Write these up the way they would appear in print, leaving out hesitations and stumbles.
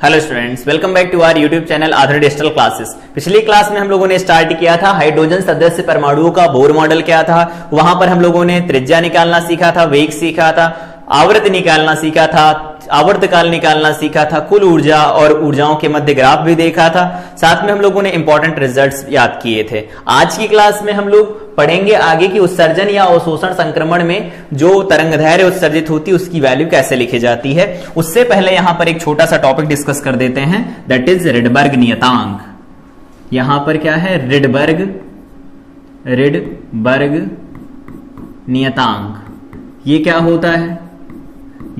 Hello students, welcome back to our YouTube channel Aadhaar digital classes. पिछली class में हम लोगों ने स्टार्ट किया था हाइड्रोजन सदस्य परमाणुओं का बोर मॉडल क्या था। वहां पर हम लोगों ने त्रिज्या निकालना सीखा था, वेग सीखा था, आवर्त निकालना सीखा था, आवर्तकाल निकालना सीखा था, कुल ऊर्जा और ऊर्जाओं के मध्य ग्राफ भी देखा था। साथ में हम लोगों ने इंपॉर्टेंट रिजल्ट्स याद किए थे। आज की क्लास में हम लोग पढ़ेंगे आगे की उत्सर्जन या अवशोषण संक्रमण में जो तरंगदैर्घ्य उत्सर्जित होती है उसकी वैल्यू कैसे लिखी जाती है। उससे पहले यहां पर एक छोटा सा टॉपिक डिस्कस कर देते हैं, दैट इज रिडबर्ग नियतांक। यहां पर क्या है? रिडबर्ग नियतांक। ये क्या होता है?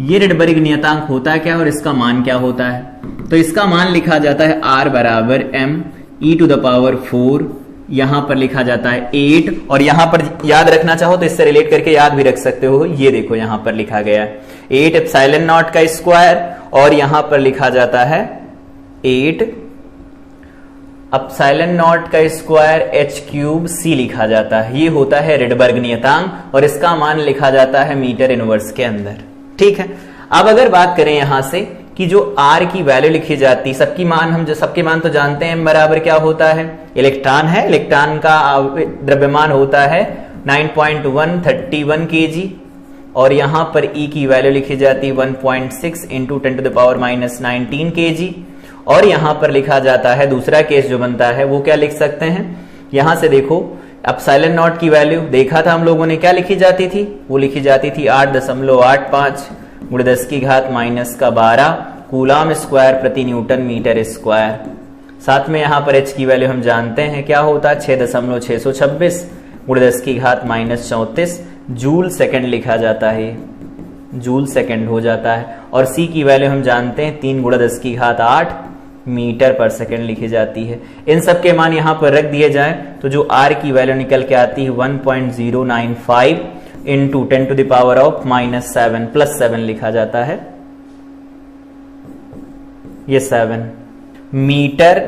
ये रिडबर्ग नियतांक होता है क्या और इसका मान क्या होता है? तो इसका मान लिखा जाता है R बराबर m(e⁴), यहां पर लिखा जाता है 8। और यहां पर याद रखना चाहो तो इससे रिलेट करके याद भी रख सकते हो। ये देखो यहां पर लिखा गया है 8 एप्सिलॉन नॉट का स्क्वायर और यहां पर लिखा जाता है 8 एप्सिलॉन नॉट का स्क्वायर h³ लिखा जाता है। ये होता है रिडबर्ग नियतांक और इसका मान लिखा जाता है मीटर इनवर्स के अंदर। ठीक है। अब अगर बात करें यहां से कि जो R की वैल्यू लिखी जाती, सबके मान तो जानते हैं। m बराबर क्या होता है? इलेक्ट्रॉन है। इलेक्ट्रॉन का द्रव्यमान होता है 9.131 kg और यहां पर E की वैल्यू लिखी जाती है 1.6 × 10⁻⁻19 kg। और यहां पर लिखा जाता है दूसरा केस जो बनता है वो क्या लिख सकते हैं? यहां से देखो एप्सिलॉन नॉट की वैल्यू देखा था हम लोगों ने, क्या लिखी जाती थी? वो लिखी जाती थी 8.85 × 10⁻⁻12 कूलम स्क्वायर प्रति न्यूटन मीटर स्क्वायर। साथ में यहां पर h की वैल्यू हम जानते हैं क्या होता है? 6.626 × 10⁻34 जूल सेकंड लिखा जाता है, जूल सेकंड हो जाता है। और c की वैल्यू हम जानते हैं 3 × 10⁸ मीटर पर सेकंड लिखी जाती है। इन सब के मान यहां पर रख दिए जाए तो जो R की वैल्यू निकल के आती है 1.095 × 10⁻⁻7 +7 लिखा जाता है, ये 7 मीटर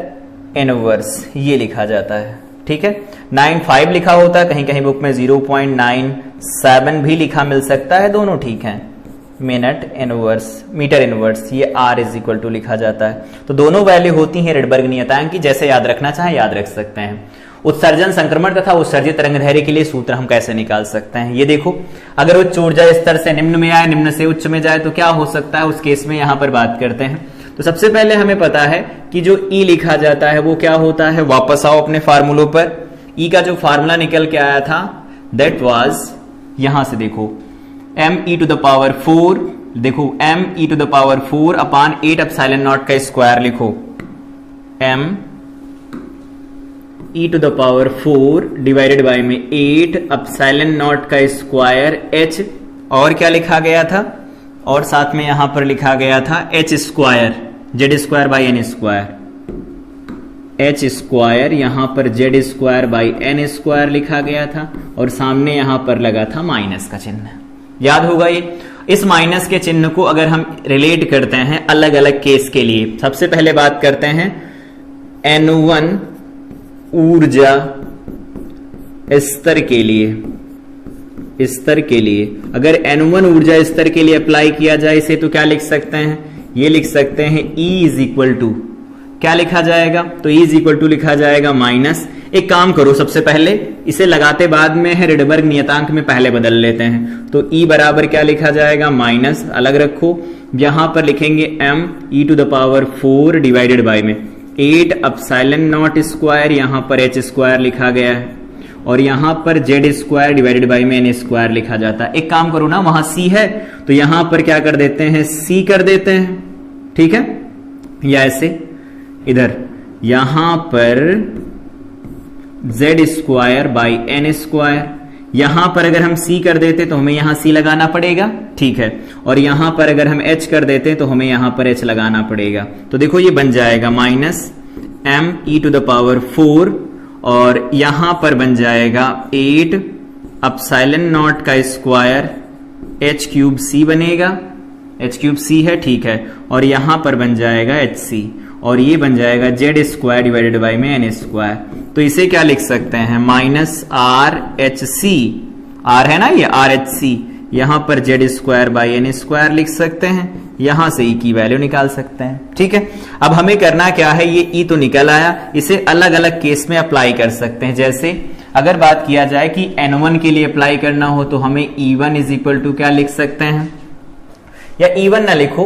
इनवर्स ये लिखा जाता है। ठीक है। 95 लिखा होता है, कहीं कहीं बुक में 0.97 भी लिखा मिल सकता है, दोनों ठीक है। मीटर इनवर्स ये R = लिखा जाता है। तो दोनों वैल्यू होती हैं रिडबर्ग नियतांक की। जैसे याद रखना चाहे याद रख सकते हैं। उत्सर्जन संक्रमण तथा उत्सर्जित तरंगदैर्घ्य के लिए सूत्र हम कैसे निकाल सकते हैं? ये देखो, अगर उच्च ऊर्जा स्तर से निम्न में आए, निम्न से उच्च में जाए तो क्या हो सकता है? उस केस में यहां पर बात करते हैं। तो सबसे पहले हमें पता है कि जो E लिखा जाता है वो क्या होता है? वापस आओ अपने फार्मूलों पर। E का जो फार्मूला निकल के आया था दैट वाज, यहां से देखो m(e⁴), देखो m(e⁴) अपान 8 एप्सिलॉन नॉट का स्क्वायर लिखो, m(e⁴) डिवाइडेड बाय में 8 एप्सिलॉन नॉट का स्क्वायर h, और क्या लिखा गया था? और साथ में यहां पर लिखा गया था h square z² by n square, h square यहां पर z² बाई n स्क्वायर लिखा गया था और सामने यहां पर लगा था माइनस का चिन्ह। याद होगा ये। इस माइनस के चिन्ह को अगर हम रिलेट करते हैं अलग अलग केस के लिए, सबसे पहले बात करते हैं N1 ऊर्जा स्तर के लिए, अगर N1 ऊर्जा स्तर के लिए अप्लाई किया जाए इसे तो क्या लिख सकते हैं? ये लिख सकते हैं E क्या लिखा जाएगा? तो E लिखा जाएगा माइनस। एक काम करो, सबसे पहले इसे लगाते बाद में है, रिडबर्ग नियतांक में पहले बदल लेते हैं। तो E बराबर क्या लिखा जाएगा? माइनस, अलग रखो। यहां पर लिखेंगे m(e⁴) डिवाइडेड बाय में 8 एप्सिलॉन नॉट स्क्वायर, यहां पर h² लिखा गया है और यहां पर z² डिवाइडेड बाय में n स्क्वायर लिखा जाता है। एक काम करो ना, वहां c है तो यहां पर क्या कर देते हैं? c कर देते हैं। ठीक है। या ऐसे इधर यहां पर z² बाई n स्क्वायर, यहां पर अगर हम c कर देते तो हमें यहां c लगाना पड़ेगा। ठीक है। और यहां पर अगर हम h कर देते तो हमें यहां पर h लगाना पड़ेगा। तो देखो ये बन जाएगा माइनस m(e⁴) और यहां पर बन जाएगा 8 एप्सिलॉन नॉट का स्क्वायर h³ बनेगा, h³ है। ठीक है। और यहां पर बन जाएगा hc और ये बन जाएगा z² डिवाइडेड बाई में n स्क्वायर। तो इसे क्या लिख सकते हैं? माइनस RHC, R है ना ये RHC, यहां पर z² बाई n स्क्वायर लिख सकते हैं। यहां से ई की वैल्यू निकाल सकते हैं। ठीक है, अब हमें करना क्या है, ये ई तो निकल आया, इसे अलग अलग केस में अप्लाई कर सकते हैं। जैसे अगर बात किया जाए कि N1 के लिए अप्लाई करना हो तो हमें E1 इज इक्वल टू क्या लिख सकते हैं, या E1 ना लिखो,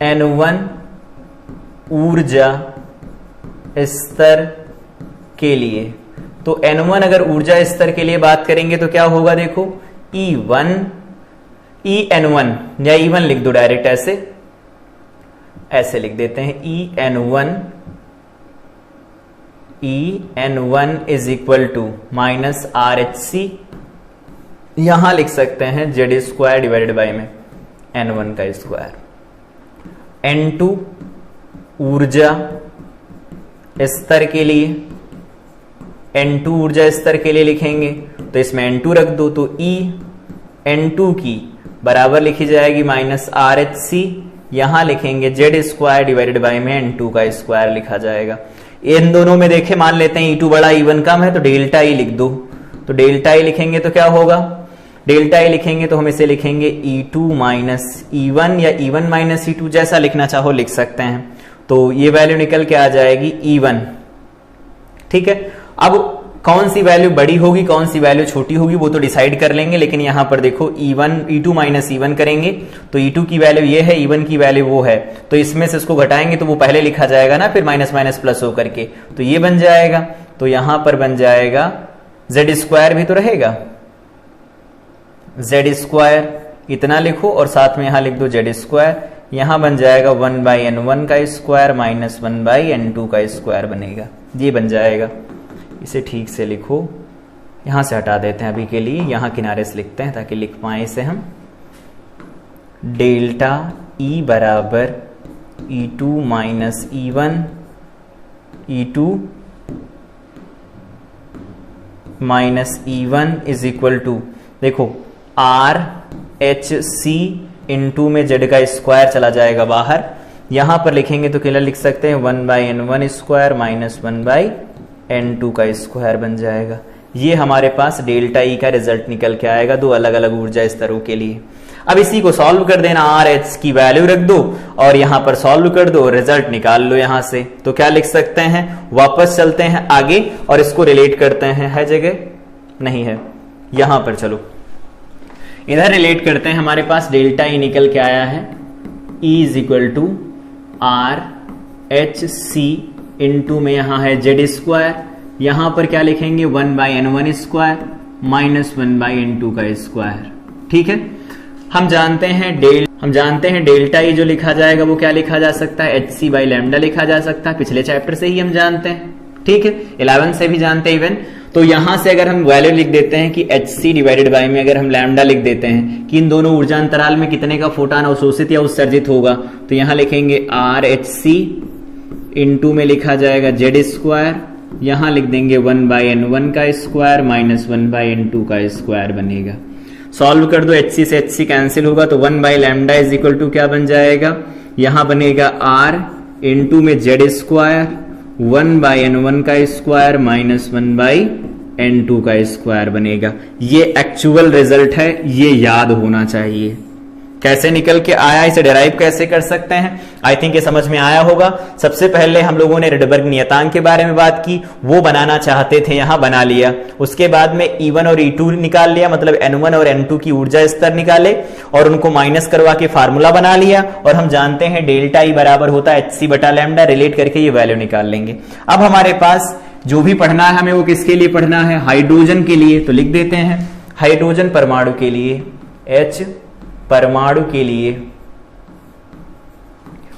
N1 ऊर्जा स्तर के लिए। तो N1 अगर ऊर्जा स्तर के लिए बात करेंगे तो क्या होगा, देखो E1 EN1 या E1 लिख दो डायरेक्ट, ऐसे लिख देते हैं EN1 is equal to minus RHC, यहां लिख सकते हैं जेड स्क्वायर डिवाइडेड बाई में N1 का स्क्वायर। N2 ऊर्जा स्तर के लिए, N2 ऊर्जा स्तर के लिए लिखेंगे तो इसमें N2 रख दो, तो E N2 की बराबर लिखी जाएगी माइनस RHC, यहां लिखेंगे जेड स्क्वायर डिवाइडेड बाई में N2 का स्क्वायर लिखा जाएगा। इन दोनों में देखे मान लेते हैं E2 बड़ा E1 कम है तो डेल्टा E लिख दो, तो डेल्टा E लिखेंगे तो क्या होगा, डेल्टा E लिखेंगे तो हम इसे लिखेंगे E2 माइनस E1 या E1 माइनस E2, जैसा लिखना चाहो लिख सकते हैं। तो ये वैल्यू निकल के आ जाएगी E1। ठीक है, अब कौन सी वैल्यू बड़ी होगी कौन सी वैल्यू छोटी होगी वो तो डिसाइड कर लेंगे, लेकिन यहां पर देखो E2 माइनस E1 करेंगे तो E2 की वैल्यू ये है, E1 की वैल्यू वो है, तो इसमें से इसको घटाएंगे तो वो पहले लिखा जाएगा ना, फिर माइनस माइनस प्लस होकर के, तो ये बन जाएगा। तो यहां पर बन जाएगा जेड स्क्वायर भी तो रहेगा, जेड स्क्वायर इतना लिखो और साथ में यहां लिख दो जेड स्क्वायर, यहां बन जाएगा 1/N1 का स्क्वायर माइनस 1/N2 का स्क्वायर बनेगा, ये बन जाएगा। इसे ठीक से लिखो, यहां से हटा देते हैं अभी के लिए, यहां किनारे से लिखते हैं ताकि लिख पाए इसे हम। डेल्टा E बराबर E2 minus E1, E2 minus E1 is equal to, देखो RHC इंटू में जेड का स्क्वायर चला जाएगा बाहर, यहां पर लिखेंगे तो केवल लिख सकते हैं 1/N1 स्क्वायर माइनस 1/N2 का स्क्वायर बन जाएगा। ये हमारे पास डेल्टा E का रिजल्ट निकल के आएगा दो अलग अलग ऊर्जा स्तरों के लिए। अब इसी को सॉल्व कर देना, RH की वैल्यू रख दो और यहां पर सॉल्व कर दो, रिजल्ट निकाल लो यहां से। तो क्या लिख सकते हैं, वापस चलते हैं आगे और इसको रिलेट करते हैं, है जगह नहीं है, यहां पर चलो इधर रिलेट करते हैं। हमारे पास डेल्टा E निकल के आया है, E is equal to RHC into में यहां है जेड स्क्वायर, यहां पर क्या लिखेंगे 1/N1 स्क्वायर माइनस 1/N2 का स्क्वायर। ठीक है, हम जानते हैं डेल्टा E जो लिखा जाएगा वो क्या लिखा जा सकता है, HC बाई लैम्डा लिखा जा सकता है, पिछले चैप्टर से ही हम जानते हैं। ठीक है, 11 से भी जानते हैं इवन। तो यहां से अगर हम वैल्यू लिख देते हैं कि HC डिवाइडेड बाई में अगर हम लैम्डा लिख देते हैं कि इन दोनों ऊर्जा अंतराल में कितने का फोटॉन अवशोषित या उत्सर्जित होगा, तो यहां लिखेंगे RHC इंटू में लिखा जाएगा जेड स्क्वायर, यहां लिख देंगे 1/N1 का स्क्वायर माइनस 1/N2 का स्क्वायर बनेगा। सॉल्व कर दो, HC से HC कैंसिल होगा तो 1/लैम्डा इज इक्वल टू क्या बन जाएगा, यहां बनेगा R इंटू में जेड स्क्वायर 1/N1 का स्क्वायर माइनस 1/N2 का स्क्वायर बनेगा। ये एक्चुअल रिजल्ट है, ये याद होना चाहिए। कैसे निकल के आया, इसे डिराइव कैसे कर सकते हैं, आई थिंक ये समझ में आया होगा। सबसे पहले हम लोगों ने रिडबर्ग नियतांक के बारे में बात की, वो बनाना चाहते थे, यहां बना लिया। उसके बाद में E1 और E2 निकाल लिया, मतलब N1 और N2 की ऊर्जा स्तर निकाले और उनको माइनस करवा के फार्मूला बना लिया। और हम जानते हैं डेल्टा E बराबर होता है HC बटा लैम्डा, रिलेट करके ये वैल्यू निकाल लेंगे। अब हमारे पास जो भी पढ़ना है हमें वो किसके लिए पढ़ना है, हाइड्रोजन के लिए। तो लिख देते हैं हाइड्रोजन परमाणु के लिए, H परमाणु के लिए,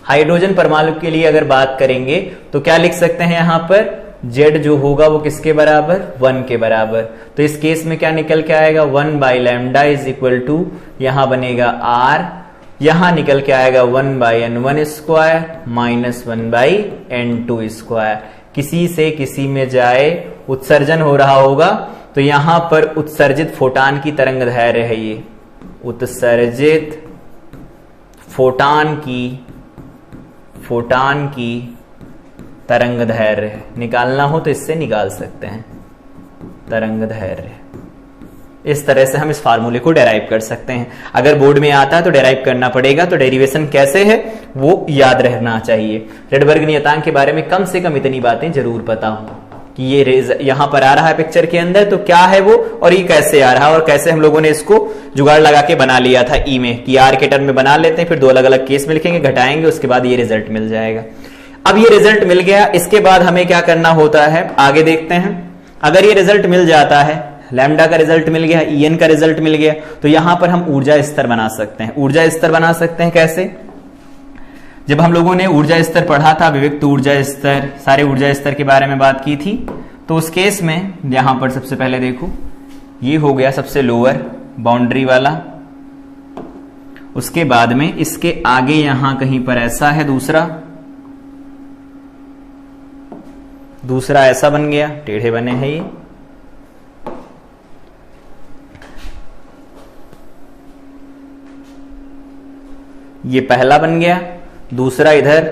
हाइड्रोजन परमाणु के लिए अगर बात करेंगे तो क्या लिख सकते हैं, यहां पर Z जो होगा वो किसके बराबर, 1 के बराबर। तो इस केस में क्या निकल के आएगा, 1/लैम्डा इज इक्वल टू, यहां बनेगा R, यहां निकल के आएगा 1/N1 square minus 1/N2 square. किसी से किसी में जाए, उत्सर्जन हो रहा होगा तो यहां पर उत्सर्जित फोटान की तरंग दैर्घ्य है, ये उत्सर्जित फोटान की तरंग दैर्घ्य निकालना हो तो इससे निकाल सकते हैं, तरंग दैर्घ्य। इस तरह से हम इस फार्मूले को डेराइव कर सकते हैं। अगर बोर्ड में आता है तो डेराइव करना पड़ेगा, तो डेरिवेशन कैसे है वो याद रहना चाहिए। रेडबर्ग नियतांक के बारे में कम से कम इतनी बातें जरूर पता हो कि ये यहां पर आ रहा है पिक्चर के अंदर, तो क्या है वो और ये कैसे आ रहा है, और कैसे हम लोगों ने इसको जुगाड़ लगा के बना लिया था ई में कि आर के टर्म में बना लेते हैं, फिर दो अलग अलग केस में लिखेंगे, घटाएंगे, उसके बाद ये रिजल्ट मिल जाएगा। अब ये रिजल्ट मिल गया, इसके बाद हमें क्या करना होता है आगे देखते हैं। अगर ये रिजल्ट मिल जाता है, लैम्डा का रिजल्ट मिल गया, ईएन का रिजल्ट मिल गया, तो यहां पर हम ऊर्जा स्तर बना सकते हैं। ऊर्जा स्तर बना सकते हैं कैसे? जब हम लोगों ने ऊर्जा स्तर पढ़ा था, विविक्त ऊर्जा स्तर, सारे ऊर्जा स्तर के बारे में बात की थी, तो उस केस में यहां पर सबसे पहले देखो, ये हो गया सबसे लोअर बाउंड्री वाला, उसके बाद में इसके आगे यहां कहीं पर ऐसा है, दूसरा ऐसा बन गया, टेढ़े बने हैं ये पहला बन गया, दूसरा इधर,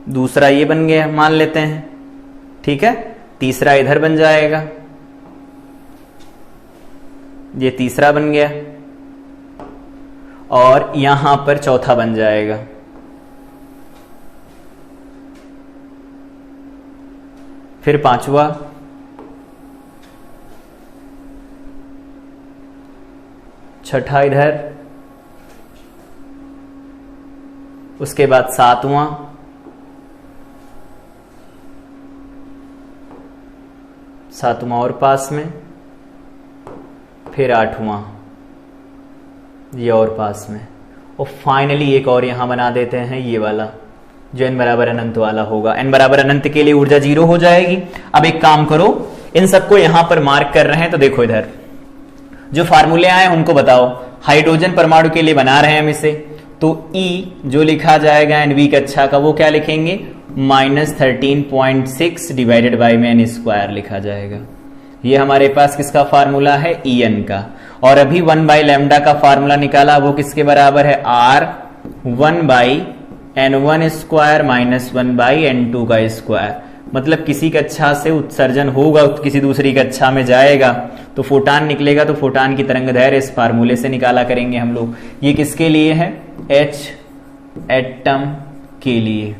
दूसरा ये बन गया मान लेते हैं, ठीक है, तीसरा इधर बन जाएगा, ये तीसरा बन गया, और यहां पर चौथा बन जाएगा। फिर पांचवा, छठा इधर, उसके बाद सातवां, और पास में, फिर आठवां ये और पास में, और फाइनली एक और यहां बना देते हैं ये वाला जो n बराबर अनंत वाला होगा। n बराबर अनंत के लिए ऊर्जा 0 हो जाएगी। अब एक काम करो, इन सबको यहां पर मार्क कर रहे हैं, तो देखो इधर जो फार्मूले आए उनको बताओ। हाइड्रोजन परमाणु के लिए बना रहे हैं हम इसे, तो E जो लिखा जाएगा Nv कक्षा का, वो क्या लिखेंगे? -13.6 डिवाइडेड बाई में n² लिखा जाएगा। ये हमारे पास किसका फार्मूला है? En का। और अभी 1 बाई लैम्डा का फार्मूला निकाला, वो किसके बराबर है? R 1 by n1² minus 1 by n2 का स्क्वायर। मतलब किसी कक्षा से उत्सर्जन होगा, किसी दूसरी कक्षा में जाएगा तो फोटान निकलेगा, तो फोटान की तरंग दैर्घ्य इस फार्मूले से निकाला करेंगे हम लोग। ये किसके लिए है? H एटम के लिए,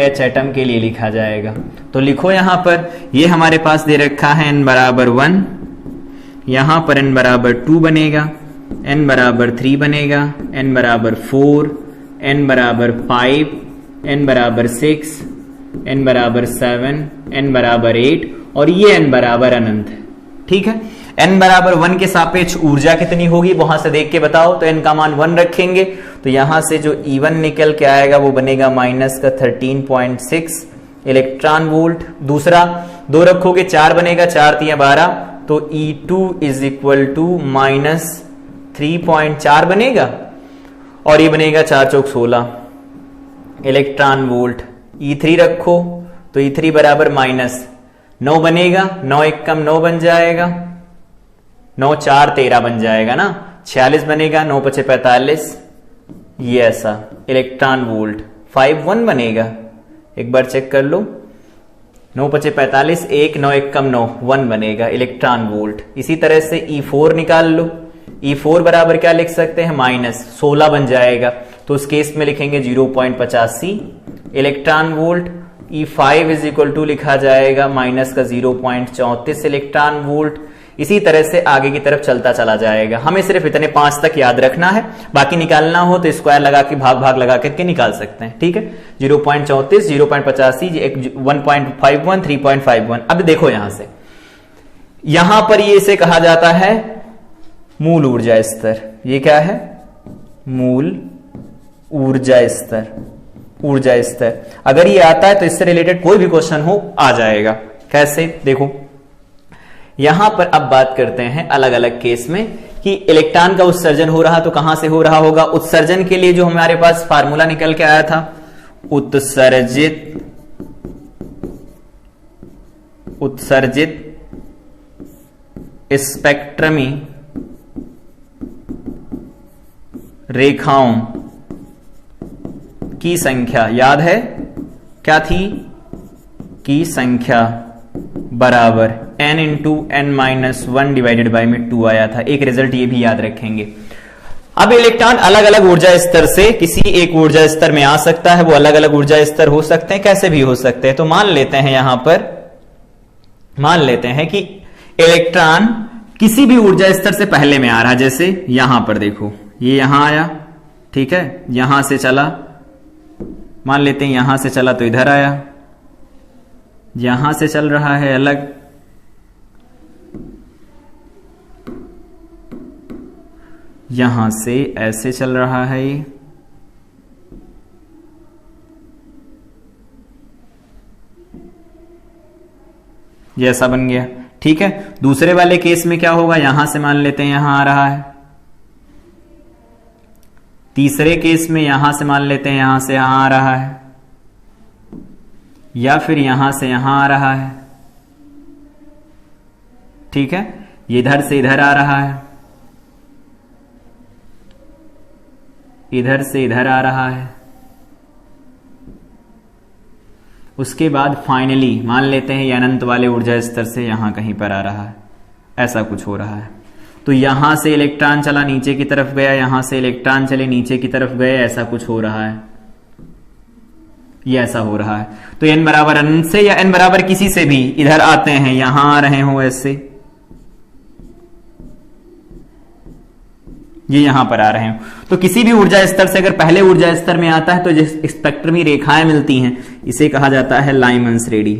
H एटम के लिए लिखा जाएगा। तो लिखो यहां पर, ये हमारे पास दे रखा है n बराबर 1, यहां पर n बराबर 2 बनेगा, n बराबर 3 बनेगा, n बराबर 4, n बराबर 5, n बराबर 6, n बराबर 7, n बराबर 8, और ये n बराबर अनंत है। ठीक है, n बराबर 1 के सापेक्ष ऊर्जा कितनी होगी वहां से देख के बताओ। तो n का मान 1 रखेंगे, तो यहां से जो E1 निकल के आएगा वो बनेगा माइनस का 13.6 इलेक्ट्रॉन वोल्ट। दूसरा 2 रखोगे 4 बनेगा, 4 3 12, तो E2 is equal to minus 3.4 बनेगा, और ये बनेगा 4 चौक 16 इलेक्ट्रॉन वोल्ट। E3 रखो तो E3 बराबर माइनस 9 बनेगा, 9 1 कम 9 बन जाएगा, 9 4 13 बन जाएगा ना, 46 बनेगा, 9 5 45, ये ऐसा इलेक्ट्रॉन वोल्ट। 5 1 बनेगा, एक बार चेक कर लो, 9 5 45, 1 9 1 कम 9 1 बनेगा इलेक्ट्रॉन वोल्ट। इसी तरह से E4 निकाल लो, E4 बराबर क्या लिख सकते हैं? माइनस 16 बन जाएगा, तो उस केस में लिखेंगे 0.85 electron volt. E5 is equal to लिखा जाएगा माइनस का 0.34 इलेक्ट्रॉन वोल्ट। इसी तरह से आगे की तरफ चलता चला जाएगा। हमें सिर्फ इतने 5 तक याद रखना है, बाकी निकालना हो तो स्क्वायर लगा के भाग लगा करके निकाल सकते हैं। ठीक है, 0.34, 0.85, 1.51, 3.51। अब देखो यहां से, यहां पर ये इसे कहा जाता है मूल ऊर्जा स्तर। ये क्या है? मूल ऊर्जा स्तर। ऊर्जा स्तर अगर ये आता है तो इससे रिलेटेड कोई भी क्वेश्चन हो आ जाएगा। कैसे? देखो यहां पर अब बात करते हैं अलग अलग केस में कि इलेक्ट्रॉन का उत्सर्जन हो रहा तो कहां से हो रहा होगा। उत्सर्जन के लिए जो हमारे पास फार्मूला निकल के आया था, उत्सर्जित स्पेक्ट्रमी रेखाओं की संख्या याद है क्या थी? की संख्या बराबर n into n minus 1 divided by में 2 आया था। एक रिजल्ट ये भी याद रखेंगे। अब इलेक्ट्रॉन अलग अलग ऊर्जा स्तर से किसी एक ऊर्जा स्तर में आ सकता है, वो अलग अलग ऊर्जा स्तर हो सकते हैं, कैसे भी हो सकते हैं। तो मान लेते हैं यहां पर, मान लेते हैं कि इलेक्ट्रॉन किसी भी ऊर्जा स्तर से पहले में आ रहा है। जैसे यहां पर देखो, ये यहां आया, ठीक है, यहां से चला, मान लेते हैं यहां से चला तो इधर आया, यहां से चल रहा है अलग, यहां से ऐसे चल रहा है, ये ऐसा बन गया, ठीक है। दूसरे वाले केस में क्या होगा, यहां से मान लेते हैं यहां आ रहा है, तीसरे केस में यहां से मान लेते हैं यहां से यहां आ रहा है, या फिर यहां से यहां आ रहा है, ठीक है, ये इधर से इधर आ रहा है, इधर से इधर आ रहा है, उसके बाद फाइनली मान लेते हैं ये अनंत वाले ऊर्जा स्तर से यहां कहीं पर आ रहा है, ऐसा कुछ हो रहा है। तो यहां से इलेक्ट्रॉन चला नीचे की तरफ गया, यहां से इलेक्ट्रॉन चले नीचे की तरफ गए, ऐसा कुछ हो रहा है, ये ऐसा हो रहा है। तो n बराबर अनंत से या n बराबर किसी से भी इधर आते हैं, यहां आ रहे हो ऐसे, ये यहां पर आ रहे हो, तो किसी भी ऊर्जा स्तर से अगर पहले ऊर्जा स्तर में आता है तो जिस स्पेक्ट्रमी रेखाएं मिलती हैं इसे कहा जाता है लाइमन श्रेणी।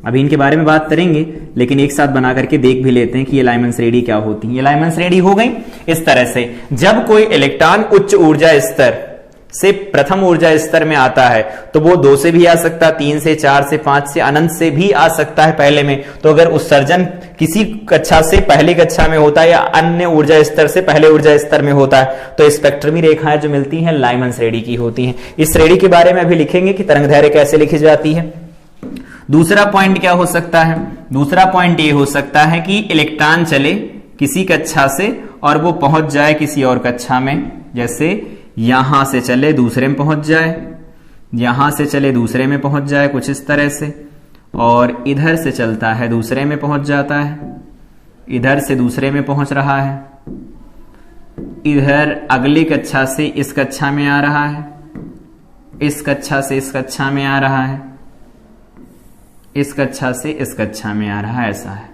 अभी इनके बारे में बात करेंगे, लेकिन एक साथ बना करके देख भी लेते हैं कि ये लाइमन श्रेणी क्या होती है। ये लाइमन श्रेणी हो गई इस तरह से, जब कोई इलेक्ट्रॉन उच्च ऊर्जा स्तर से प्रथम ऊर्जा स्तर में आता है तो वो 2 से भी आ सकता है, 3 से, 4 से, 5 से, अनंत से भी आ सकता है पहले में। तो अगर उत्सर्जन किसी कक्षा से पहली कक्षा में होता है या अन्य ऊर्जा स्तर से पहले ऊर्जा स्तर में होता है तो स्पेक्ट्रमी रेखाएं जो मिलती हैं लाइमन श्रेणी की होती हैं। इस श्रेणी के बारे में अभी लिखेंगे कि तरंगदैर्घ्य कैसे लिखी जाती है। दूसरा पॉइंट क्या हो सकता है, दूसरा पॉइंट ये हो सकता है कि इलेक्ट्रॉन चले किसी कक्षा से और वो पहुंच जाए किसी और कक्षा में, जैसे यहां से चले दूसरे में पहुंच जाए, यहां से चले दूसरे में पहुंच जाए, कुछ इस तरह से, और इधर से चलता है दूसरे में पहुंच जाता है, इधर से दूसरे में पहुंच रहा है, इधर अगली कक्षा से इस कक्षा में आ रहा है, इस कक्षा से इस कक्षा में आ रहा है, इस कक्षा से इस कक्षा में आ रहा है, ऐसा है,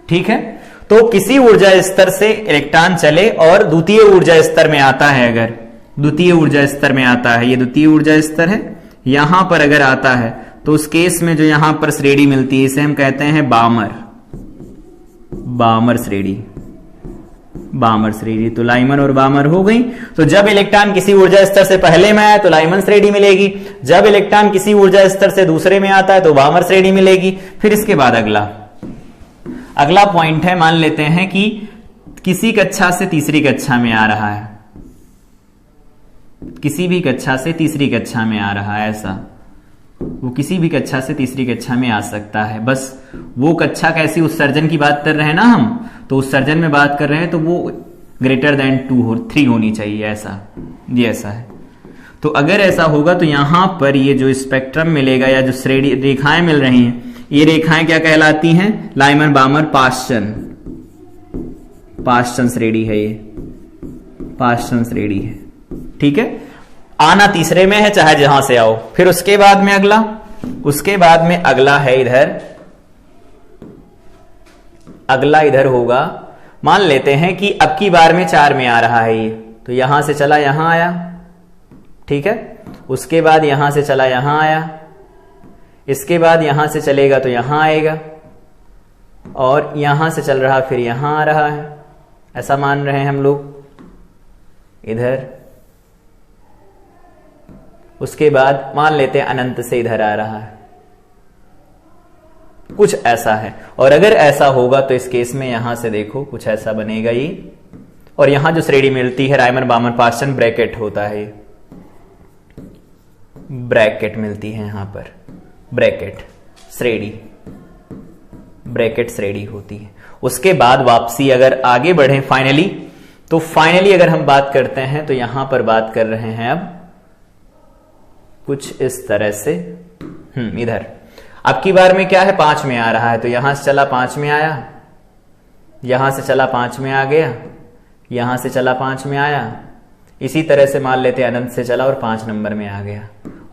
ठीक है। तो किसी ऊर्जा स्तर से इलेक्ट्रॉन चले और द्वितीय ऊर्जा स्तर में आता है, अगर द्वितीय ऊर्जा स्तर में आता है, ये द्वितीय ऊर्जा स्तर है, यहां पर अगर आता है तो उस केस में जो यहां पर श्रेणी मिलती है इसे हम कहते हैं बामर, बामर श्रेणी, बामर श्रेणी। तो लाइमन और बामर हो गई। तो जब इलेक्ट्रॉन किसी ऊर्जा स्तर से पहले में आया तो लाइमन श्रेणी मिलेगी, जब इलेक्ट्रॉन किसी ऊर्जा स्तर से दूसरे में आता है तो बामर श्रेणी मिलेगी। फिर इसके बाद अगला पॉइंट है, मान लेते हैं कि किसी कक्षा से तीसरी कक्षा में आ रहा है, किसी भी कक्षा से तीसरी कक्षा में आ रहा है, ऐसा वो किसी भी कक्षा से तीसरी कक्षा में आ सकता है। बस वो कक्षा कैसी, उत्सर्जन की बात कर रहे हैं ना हम, तो उत्सर्जन में बात कर रहे हैं तो वो ग्रेटर देन 3 होनी चाहिए, ऐसा, ये ऐसा है। तो अगर ऐसा होगा तो यहां पर ये जो स्पेक्ट्रम मिलेगा या जो श्रेणी रेखाएं मिल रही हैं, ये रेखाएं क्या कहलाती हैं, लाइमन बामर पाश्चन, पाश्चन श्रेणी है, ये पाश्चन श्रेणी है, ठीक है। आना तीसरे में है चाहे जहां से आओ। फिर उसके बाद में अगला है इधर, अगला इधर होगा, मान लेते हैं कि अब की बार में 4 में आ रहा है ये, तो यहां से चला यहां आया, ठीक है, उसके बाद यहां से चला यहां आया, इसके बाद यहां से चलेगा तो यहां आएगा, और यहां से चल रहा फिर यहां आ रहा है, ऐसा मान रहे हैं हम लोग इधर। उसके बाद मान लेते हैं अनंत से इधर आ रहा है, कुछ ऐसा है। और अगर ऐसा होगा तो इस केस में यहां से देखो कुछ ऐसा बनेगा ये, और यहां जो श्रेणी मिलती है रायमन बामर पाश्चन ब्रैकेट होता है, ब्रैकेट मिलती है यहां पर, ब्रैकेट श्रेणी, ब्रैकेट श्रेणी होती है। उसके बाद वापसी अगर आगे बढ़े फाइनली, तो फाइनली अगर हम बात करते हैं तो यहां पर बात कर रहे हैं अब कुछ इस तरह से, इधर। अब की बार में क्या है, 5 में आ रहा है, तो यहां से चला 5 में आया, यहां से चला 5 में आ गया, यहां से चला 5 में आया, इसी तरह से मान लेते हैं अनंत से चला और 5 नंबर में आ गया।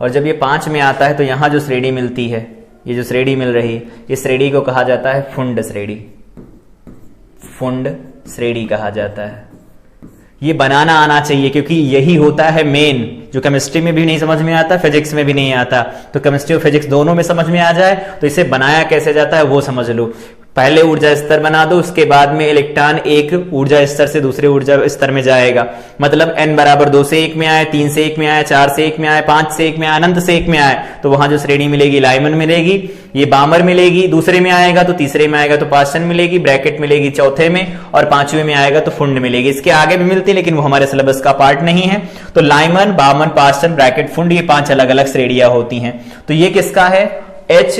और जब ये 5 में आता है तो यहां जो श्रेणी मिलती है, ये जो श्रेणी मिल रही है, इस श्रेणी को कहा जाता है फुंड श्रेणी, फुंड श्रेणी कहा जाता है। ये बनाना आना चाहिए क्योंकि यही होता है मेन, जो केमिस्ट्री में भी नहीं समझ में आता, फिजिक्स में भी नहीं आता, तो केमिस्ट्री और फिजिक्स दोनों में समझ में आ जाए तो इसे बनाया कैसे जाता है वो समझ लो। पहले ऊर्जा स्तर बना दो, उसके बाद में इलेक्ट्रॉन एक ऊर्जा स्तर से दूसरे ऊर्जा स्तर में जाएगा, मतलब n बराबर 2 से 1 में आए, 3 से 1 में आए, 4 से 1 में आए, 5 से 1 में आए, अनंत से 1 में आए, तो वहां जो श्रेणी मिलेगी लाइमन मिलेगी, ये बामर मिलेगी, दूसरे में आएगा तो तीसरे में आएगा तो पास्टन मिलेगी, ब्रैकेट मिलेगी चौथे में, और 5वें में आएगा तो फुंड मिलेगी। इसके आगे भी मिलती है लेकिन वो हमारे सिलेबस का पार्ट नहीं है। तो लाइमन, बामन, पास्टन, ब्रैकेट, फुंड, ये 5 अलग अलग श्रेणियां होती हैं। तो ये किसका है, H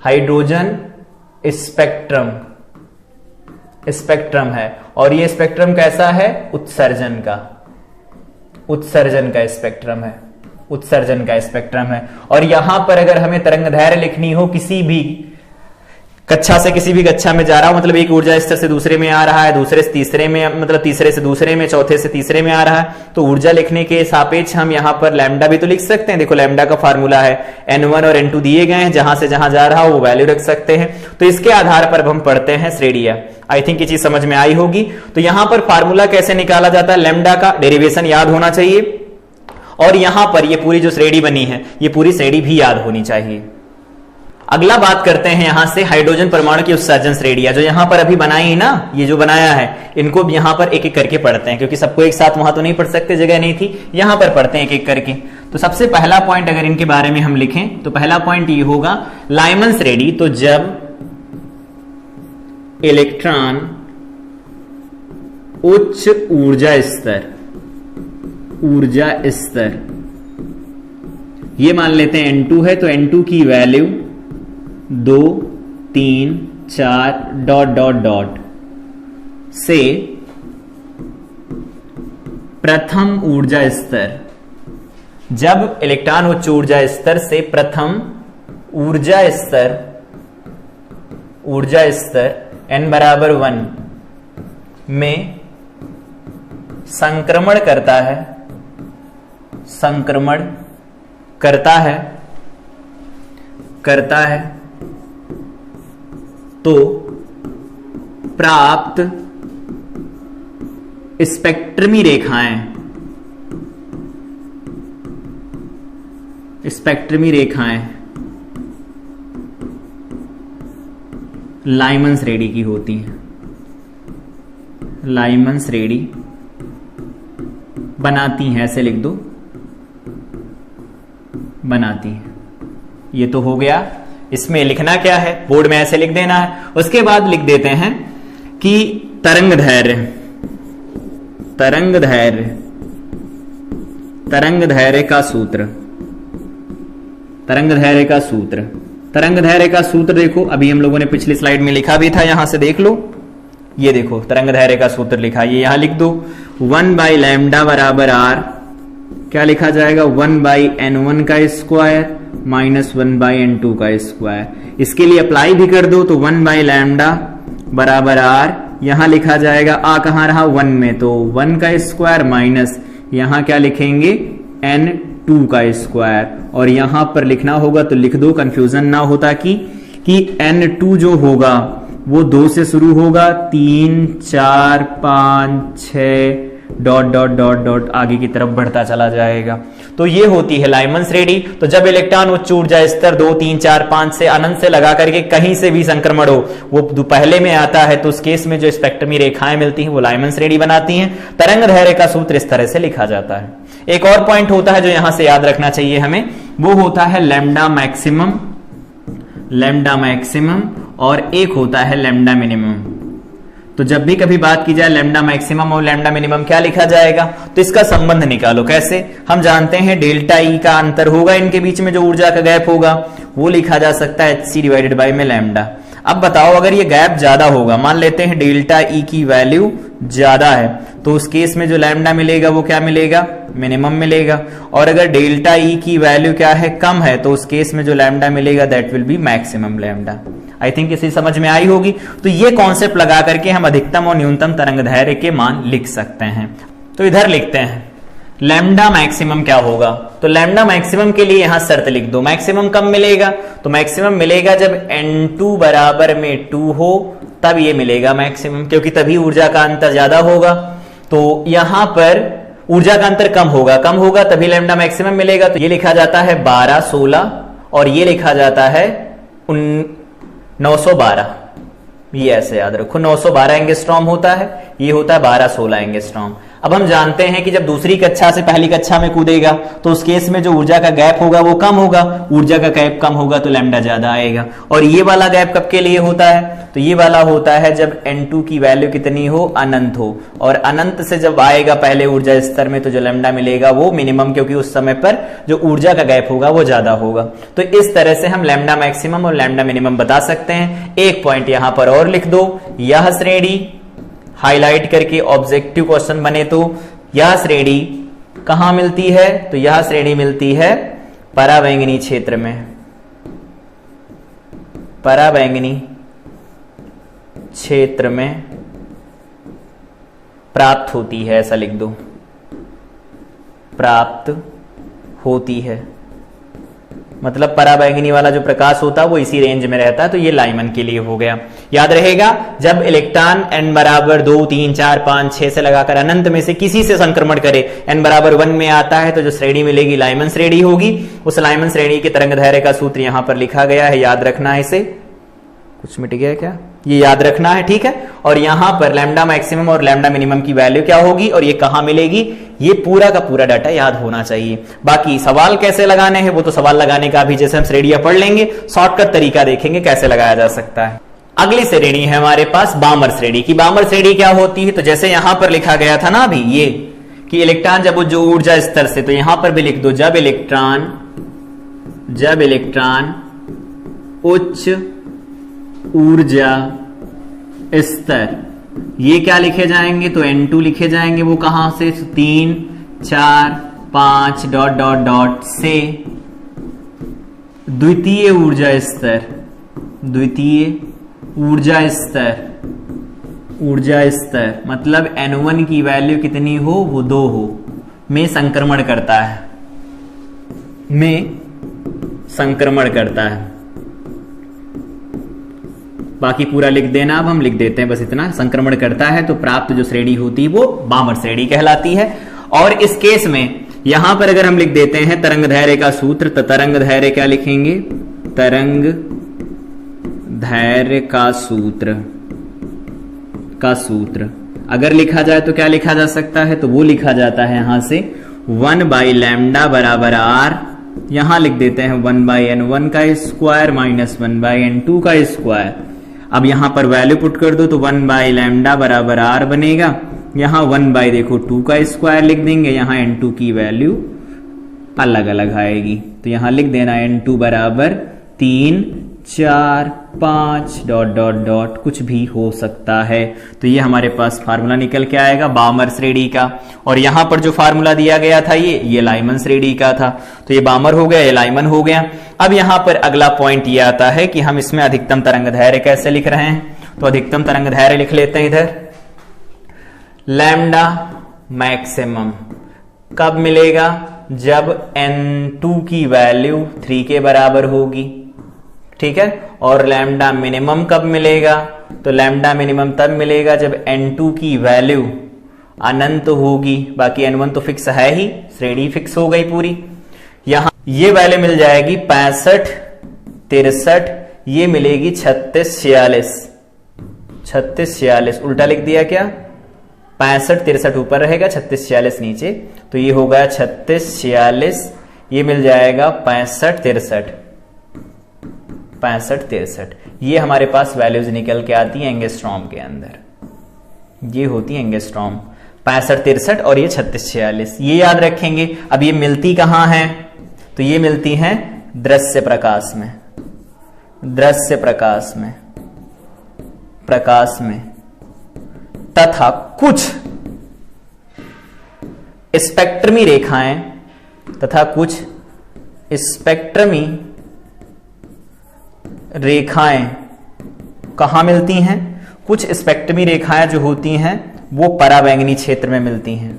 हाइड्रोजन स्पेक्ट्रम, स्पेक्ट्रम है। और ये स्पेक्ट्रम कैसा है, उत्सर्जन का, उत्सर्जन का स्पेक्ट्रम है, उत्सर्जन का स्पेक्ट्रम है। और यहां पर अगर हमें तरंगदैर्घ्य लिखनी हो, किसी भी कक्षा से किसी भी कक्षा में जा रहा हो, मतलब एक ऊर्जा स्तर से दूसरे में आ रहा है, दूसरे से तीसरे में, मतलब तीसरे से दूसरे में, चौथे से तीसरे में आ रहा है, तो ऊर्जा लिखने के सापेक्ष हम यहां पर लैम्डा भी तो लिख सकते हैं। देखो लैम्डा का फार्मूला है n1 और n2 दिए गए हैं, जहां से जहां जा रहा हो वो वैल्यू रख सकते हैं। तो इसके आधार पर हम पढ़ते हैं श्रेणियां। आई थिंक ये चीज समझ में आई होगी। तो यहां पर फार्मूला कैसे निकाला जाता है, लैम्डा का डेरिवेशन याद होना चाहिए, और यहां पर ये पूरी जो श्रेणी बनी है, ये पूरी श्रेणी भी याद होनी चाहिए। अगला बात करते हैं यहां से हाइड्रोजन परमाणु की उत्सर्जन श्रेणियां, जो यहां पर अभी बनाई ना, ये जो बनाया है, इनको यहां पर एक एक करके पढ़ते हैं, क्योंकि सबको एक साथ वहां तो नहीं पढ़ सकते, जगह नहीं थी, यहां पर पढ़ते हैं एक एक करके। तो सबसे पहला पॉइंट अगर इनके बारे में हम लिखें तो पहला पॉइंट ये होगा लाइमन श्रेणी। तो जब इलेक्ट्रॉन उच्च ऊर्जा स्तर, ऊर्जा स्तर ये मान लेते हैं n2 है, तो n2 की वैल्यू 2, 3, 4 डॉट डॉट डॉट से प्रथम ऊर्जा स्तर, जब इलेक्ट्रॉन उच्च ऊर्जा स्तर से प्रथम ऊर्जा स्तर, ऊर्जा स्तर n बराबर 1 में संक्रमण करता है, संक्रमण करता है, करता है, तो प्राप्त स्पेक्ट्रमी रेखाएं, स्पेक्ट्रमी रेखाएं लाइमन श्रेणी की होती हैं, लाइमन श्रेणी बनाती हैं, ऐसे लिख दो, बनाती हैं। ये तो हो गया। इसमें लिखना क्या है, बोर्ड में ऐसे लिख देना है। उसके बाद लिख देते हैं कि तरंगदैर्घ्य, तरंगदैर्घ्य, तरंगदैर्घ्य का सूत्र, तरंगदैर्घ्य का सूत्र, तरंगदैर्घ्य का सूत्र देखो, अभी हम लोगों ने पिछली स्लाइड में लिखा भी था, यहां से देख लो। ये देखो तरंगदैर्घ्य का सूत्र लिखा, ये यहां लिख दो, 1 बाई लैम्डा बराबर r, क्या लिखा जाएगा, 1 बाई n1 का स्क्वायर माइनस 1 बाई n2 का स्क्वायर। इसके लिए अप्लाई भी कर दो, तो 1 बाई लैम्डा बराबर r, यहां लिखा जाएगा, आ कहां रहा 1 में, तो 1 का स्क्वायर माइनस यहां क्या लिखेंगे n2 का स्क्वायर, और यहां पर लिखना होगा तो लिख दो, कंफ्यूजन ना होता कि n2 जो होगा वो 2 से शुरू होगा, 3, 4, 5, 6 डॉट डॉट डॉट डॉट आगे की तरफ बढ़ता चला जाएगा। तो ये होती है लाइमन श्रेणी। तो जब इलेक्ट्रॉन उच्च ऊर्जा स्तर 2, 3, 4, 5 से अनंत से लगा करके कहीं से भी संक्रमण हो, वो पहले में आता है, तो उस केस में जो स्पेक्ट्रमी रेखाएं मिलती हैं वो लाइमन श्रेणी बनाती हैं। तरंगदैर्घ्य का सूत्र इस तरह से लिखा जाता है। एक और पॉइंट होता है जो यहां से याद रखना चाहिए हमें, वो होता है लैम्डा मैक्सिमम, लैम्डा मैक्सिमम, और एक होता है लैम्डा मिनिमम। तो जब भी कभी बात की जाए लैम्डा मैक्सिमम और लैम्डा मिनिमम क्या लिखा जाएगा, तो इसका संबंध निकालो। कैसे, हम जानते हैं डेल्टा ई का अंतर होगा इनके बीच में, जो ऊर्जा का गैप होगा वो लिखा जा सकता है HC डिवाइडेड बाई में लैम्डा। अब बताओ अगर ये गैप ज्यादा होगा, मान लेते हैं डेल्टा ई की वैल्यू ज्यादा है, तो उस केस में जो लैम्डा मिलेगा वो क्या मिलेगा, मिनिमम मिलेगा। और अगर डेल्टा ई की वैल्यू क्या है, कम है, तो उस केस में जो लैम्डा मिलेगा that will be maximum lambda. I think इसी समझ में आई होगी। तो ये कॉन्सेप्ट लगा करके हम अधिकतम और न्यूनतम तरंगदैर्घ्य के मान लिख सकते हैं। तो इधर लिखते हैं लैम्डा मैक्सिमम क्या होगा। तो लैम्डा मैक्सिमम के लिए यहां शर्त लिख दो, मैक्सिमम कब मिलेगा, तो मैक्सिमम मिलेगा जब n2 बराबर में 2 हो, तब ये मिलेगा मैक्सिमम, क्योंकि तभी ऊर्जा का अंतर ज्यादा होगा। तो यहां पर ऊर्जा का अंतर कम होगा तभी लैम्डा मैक्सिमम मिलेगा। तो ये लिखा जाता है 12, 16 और ये लिखा जाता है 912। ये ऐसे याद रखो, 912 एंगस्ट्रॉम होता है, ये होता है 1216 एंगस्ट्रॉम। अब हम जानते हैं कि जब दूसरी कक्षा से पहली कक्षा में कूदेगा तो उस केस में जो ऊर्जा का गैप होगा वो कम होगा, ऊर्जा का गैप कम होगा तो लैम्डा ज्यादा आएगा। और ये वाला गैप कब के लिए होता है, तो ये वाला होता है जब n2 की वैल्यू कितनी हो, अनंत हो। और अनंत से जब आएगा पहले ऊर्जा स्तर में तो जो लैम्डा मिलेगा वो मिनिमम, क्योंकि उस समय पर जो ऊर्जा का गैप होगा वो ज्यादा होगा। तो इस तरह से हम लैम्डा मैक्सिमम और लैम्डा मिनिमम बता सकते हैं। एक पॉइंट यहां पर और लिख दो, यह श्रेणी हाईलाइट करके ऑब्जेक्टिव क्वेश्चन बने तो यह श्रेणी कहां मिलती है, तो यह श्रेणी मिलती है पराबैंगनी क्षेत्र में, पराबैंगनी क्षेत्र में प्राप्त होती है, ऐसा लिख दो, प्राप्त होती है। मतलब पराबैंगनी वाला जो प्रकाश होता है वो इसी रेंज में रहता है। तो ये लाइमन के लिए हो गया। याद रहेगा जब इलेक्ट्रॉन n बराबर 2, 3, 4, 5, 6 से लगाकर अनंत में से किसी से संक्रमण करे, n बराबर 1 में आता है तो जो श्रेणी मिलेगी लाइमन श्रेणी होगी। उस लाइमन श्रेणी के तरंगदैर्घ्य का सूत्र यहां पर लिखा गया है, याद रखना है इसे। कुछ मिट गया क्या, ये याद रखना है, ठीक है। और यहां पर लैम्डा मैक्सिमम और लैम्डा मिनिमम की वैल्यू क्या होगी और ये कहां मिलेगी, ये पूरा का पूरा डाटा याद होना चाहिए। बाकी सवाल कैसे लगाने हैं वो तो सवाल लगाने का भी जैसे हम श्रेणियां पढ़ लेंगे, शॉर्टकट तरीका देखेंगे कैसे लगाया जा सकता है। अगली श्रेणी है हमारे पास बामर श्रेणी की। बामर श्रेणी क्या होती है, तो जैसे यहां पर लिखा गया था ना अभी ये कि इलेक्ट्रॉन जब जो ऊर्जा स्तर से, तो यहां पर भी लिख दो जब इलेक्ट्रॉन उच्च ऊर्जा स्तर, ये क्या लिखे जाएंगे, तो n2 लिखे जाएंगे। वो कहां से, 3, 4, 5 डॉट डॉट डॉट से द्वितीय ऊर्जा स्तर, द्वितीय ऊर्जा स्तर मतलब n1 की वैल्यू कितनी हो, वो 2 हो, में संक्रमण करता है, बाकी पूरा लिख देना। अब हम लिख देते हैं बस इतना, संक्रमण करता है तो प्राप्त जो श्रेणी होती है वो बामर श्रेणी कहलाती है। और इस केस में यहां पर अगर हम लिख देते हैं तरंगदैर्घ्य का सूत्र, तो तरंगदैर्घ्य क्या लिखेंगे, तरंगदैर्घ्य का सूत्र अगर लिखा जाए तो क्या लिखा जा सकता है, तो वो लिखा जाता है यहां से 1 बाई लैम्डा बराबर r, यहां लिख देते हैं 1 बाई n1 का स्क्वायर माइनस 1 बाई n2 का स्क्वायर। अब यहां पर वैल्यू पुट कर दो तो 1 बाई लैम्डा बराबर r बनेगा, यहां 1 बाई देखो 2 का स्क्वायर लिख देंगे, यहां n2 की वैल्यू अलग अलग आएगी। तो यहां लिख देना n2 बराबर 3, 4, 5 डॉट डॉट डॉट कुछ भी हो सकता है। तो ये हमारे पास फार्मूला निकल के आएगा बामर श्रेणी का। और यहां पर जो फार्मूला दिया गया था ये लाइमन श्रेणी का था। तो ये बामर हो गया, ये लाइमन हो गया। अब यहां पर अगला पॉइंट ये आता है कि हम इसमें अधिकतम तरंगदैर्घ्य कैसे लिख रहे हैं, तो अधिकतम तरंगदैर्घ्य लिख लेते हैं इधर। लैम्डा मैक्सिमम कब मिलेगा, जब n2 की वैल्यू 3 के बराबर होगी, ठीक है। और लैम्डा मिनिमम कब मिलेगा, तो लैम्डा मिनिमम तब मिलेगा जब n2 की वैल्यू अनंत होगी। बाकी n1 तो फिक्स है ही, श्रेणी फिक्स हो गई पूरी। यहां ये वैल्यू मिल जाएगी 65, 63, ये मिलेगी 36, 46, उल्टा लिख दिया क्या, 65, 63 ऊपर रहेगा, 36, 46 नीचे, तो ये हो गया 36, 46, ये मिल जाएगा 65, 63। ये हमारे पास वैल्यूज निकल के आती हैं एंगस्ट्रॉम के अंदर, ये होती है एंगस्ट्रॉम 65, 63 और ये 36, 46, ये याद रखेंगे। अब ये मिलती कहां है, तो ये मिलती हैं दृश्य प्रकाश में, तथा स्पेक्ट्रमी रेखाएं तथा कुछ स्पेक्ट्रमी रेखाएं कहां मिलती हैं? कुछ स्पेक्ट्रमी रेखाएं जो होती हैं वो पराबैंगनी क्षेत्र में मिलती हैं,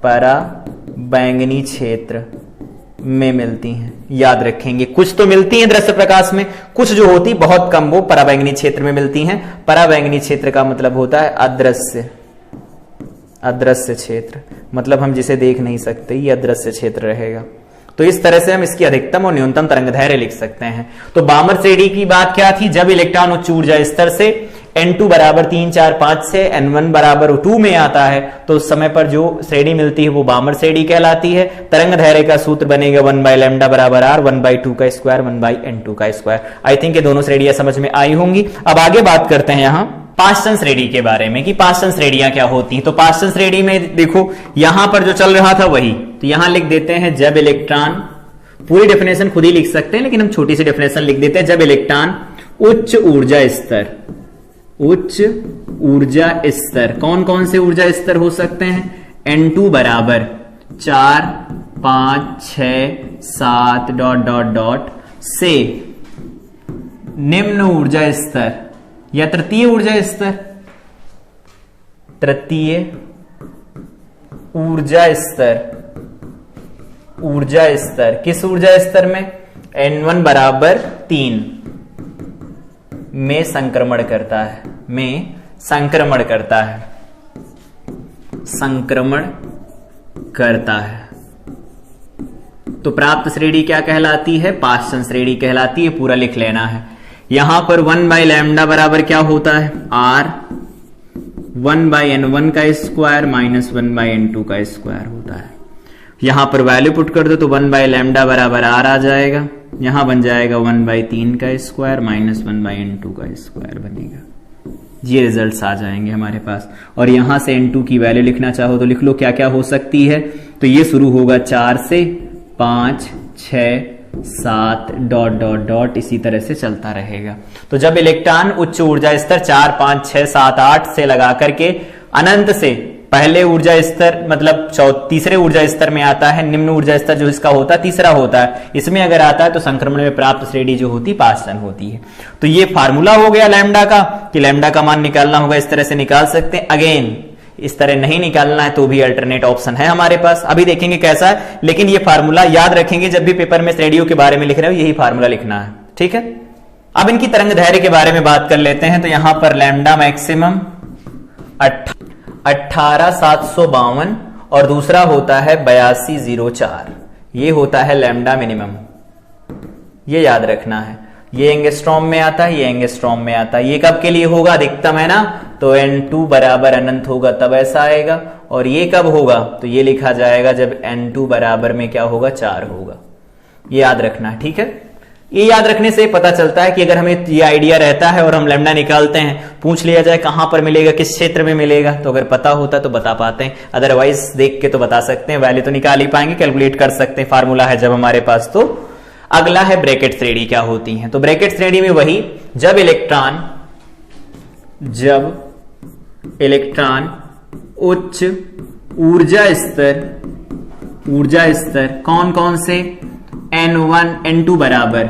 पराबैंगनी क्षेत्र में मिलती हैं। याद रखेंगे, कुछ तो मिलती हैं दृश्य प्रकाश में, कुछ जो होती बहुत कम वो पराबैंगनी क्षेत्र में मिलती हैं। पराबैंगनी क्षेत्र का मतलब होता है अदृश्य, अदृश्य क्षेत्र, मतलब हम जिसे देख नहीं सकते, ये अदृश्य क्षेत्र रहेगा। तो इस तरह से हम इसकी अधिकतम और न्यूनतम तरंगदैर्घ्य लिख सकते हैं। तो बामर श्रेणी की बात क्या थी? जब इलेक्ट्रॉन उच्च ऊर्जा स्तर से N2 बराबर 3, 4, 5 से N1 बराबर 2 में आता है तो उस समय पर जो श्रेणी मिलती है वो बामर श्रेणी कहलाती है। तरंगदैर्घ्य का सूत्र बनेगा 1/λ बराबर r, 1/2 का स्क्वायर, 1/N2 का स्क्वायर। आई थिंक ये दोनों श्रेणियां समझ में आई होंगी। अब आगे बात करते हैं यहां पाश्चन श्रेणी के बारे में कि पाश्चन श्रेणियां क्या होती हैं। तो पाश्चन श्रेणी में देखो यहां पर जो चल रहा था वही, तो यहां लिख देते हैं जब इलेक्ट्रॉन, पूरी डेफिनेशन खुद ही लिख सकते हैं लेकिन हम छोटी सी डेफिनेशन लिख देते हैं। जब इलेक्ट्रॉन उच्च ऊर्जा स्तर, उच्च ऊर्जा स्तर, कौन कौन से ऊर्जा स्तर हो सकते हैं? N2 बराबर 4, 5, 6, 7 डॉट डॉट डॉट से निम्न ऊर्जा स्तर या तृतीय ऊर्जा स्तर, तृतीय ऊर्जा स्तर, ऊर्जा स्तर किस ऊर्जा स्तर में? N1 बराबर 3 में संक्रमण करता है, में संक्रमण करता है, संक्रमण करता है। तो प्राप्त श्रेणी क्या कहलाती है? पाश्चन श्रेणी कहलाती है। पूरा लिख लेना है। यहां पर 1/λ बराबर क्या होता है? r, 1/N1 का स्क्वायर माइनस 1/N2 का स्क्वायर होता है। यहां पर वैल्यू पुट कर दो तो 1/λ बराबर r आ जाएगा, यहां बन जाएगा 1/3 का स्क्वायर माइनस 1/N2 का स्क्वायर बनेगा। ये रिजल्ट्स आ जाएंगे हमारे पास। और यहां से N2 की वैल्यू लिखना चाहो तो लिख लो, क्या क्या हो सकती है। तो ये शुरू होगा 4 से, 5, 6, 7 डॉट डॉट डॉट इसी तरह से चलता रहेगा। तो जब इलेक्ट्रॉन उच्च ऊर्जा स्तर 4, 5, 6, 7, 8 से लगा करके अनंत से पहले ऊर्जा स्तर मतलब तीसरे ऊर्जा स्तर में आता है, निम्न ऊर्जा स्तर जो इसका होता है तीसरा होता है, इसमें अगर आता है तो संक्रमण में प्राप्त श्रेणी जो होती पाश्चन होती है। तो ये फार्मूला हो गया लैम्डा का कि लैम्डा का मान निकालना होगा, इस तरह से निकाल सकते हैं। अगेन इस तरह नहीं निकालना है तो भी अल्टरनेट ऑप्शन है हमारे पास, अभी देखेंगे कैसा है। लेकिन ये फार्मूला याद रखेंगे, जब भी पेपर में श्रेणियों के बारे में लिख रहे हो यही फार्मूला लिखना है, ठीक है। अब इनकी तरंगदैर्घ्य के बारे में बात कर लेते हैं। तो यहां पर लैम्डा मैक्सिमम 18,752 और दूसरा होता है 8204, ये होता है लैम्डा मिनिमम। ये याद रखना है, ये एंगस्ट्रॉम में आता है, ये एंगस्ट्रॉम में आता है। ये कब के लिए होगा? अधिकतम है ना, तो N2 बराबर अनंत होगा तब ऐसा आएगा। और ये कब होगा? तो ये लिखा जाएगा जब N2 बराबर में क्या होगा? 4 होगा। ये याद रखना है, ठीक है। ये याद रखने से पता चलता है कि अगर हमें ये आइडिया रहता है और हम लैम्डा निकालते हैं, पूछ लिया जाए कहां पर मिलेगा, किस क्षेत्र में मिलेगा, तो अगर पता होता तो बता पाते हैं, अदरवाइज देख के तो बता सकते हैं, वैल्यू तो निकाल ही पाएंगे, कैलकुलेट कर सकते हैं, फार्मूला है जब हमारे पास। तो अगला है ब्रैकेट श्रेणी क्या होती है। तो ब्रैकेट श्रेणी में वही, जब इलेक्ट्रॉन उच्च ऊर्जा स्तर कौन कौन से? N1 N2 बराबर